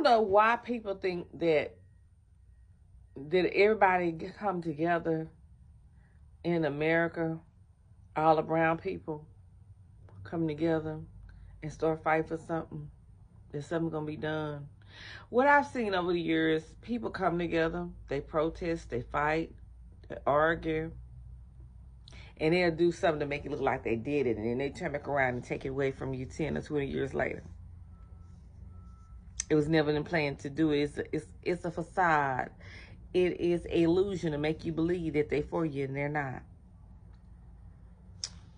don't know why people think that everybody come together in America, all the brown people come together and start fighting for something, that something's gonna be done. What I've seen over the years, people come together, they protest, they fight, they argue, and they'll do something to make it look like they did it, and then they turn back around and take it away from you 10 or 20 years later. It was never in plan to do it. It's a facade. It is an illusion to make you believe that they're for you and they're not.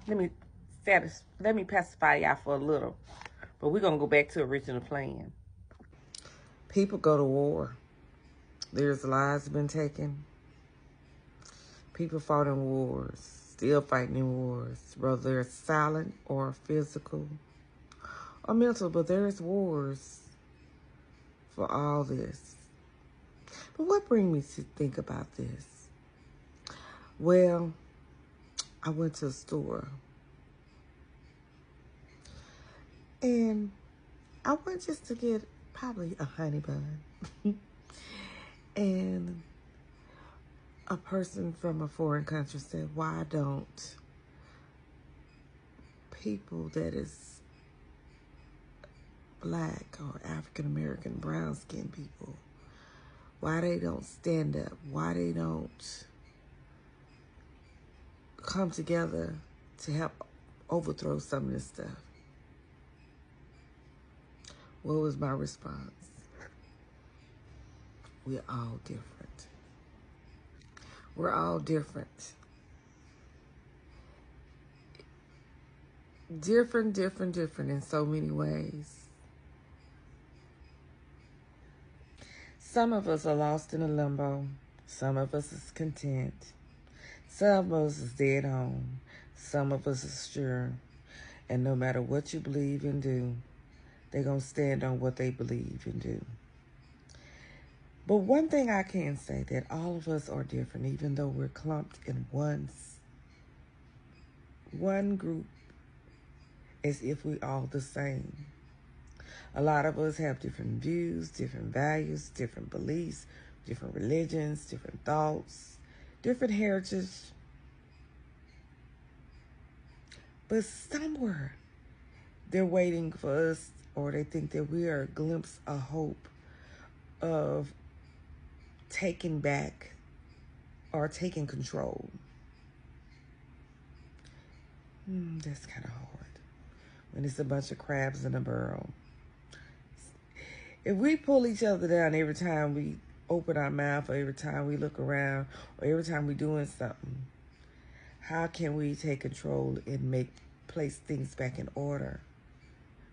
Let me pacify y'all for a little, but we're gonna go back to original plan. People go to war. There's lives been taken. People fought in wars, still fighting in wars, whether it's silent or physical or mental, but there's wars for all this. But what brings me to think about this? Well, I went to a store and I went just to get probably a honey bun. And a person from a foreign country said, why don't people that is black or African American, brown skinned people, why they don't stand up? Why they don't come together to help overthrow some of this stuff? What was my response? We're all different. We're all different. Different in so many ways. Some of us are lost in a limbo. Some of us is content. Some of us is dead home. Some of us is sure. And no matter what you believe and do, they're going to stand on what they believe and do. But one thing I can say, that all of us are different, even though we're clumped in one group, as if we all the same. A lot of us have different views, different values, different beliefs, different religions, different thoughts, different heritage. But somewhere, they're waiting for us, or they think that we are a glimpse of hope of taking back or taking control. That's kind of hard when it's a bunch of crabs in a barrel. If we pull each other down every time we open our mouth, or every time we look around, or every time we're doing something, how can we take control and place things back in order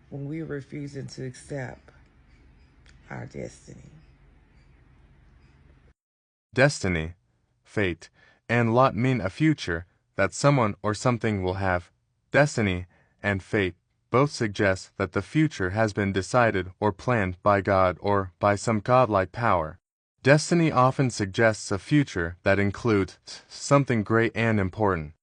when we're refusing to accept our destiny? Destiny, fate, and lot mean a future that someone or something will have. Destiny and fate both suggest that the future has been decided or planned by God or by some godlike power. Destiny often suggests a future that includes something great and important.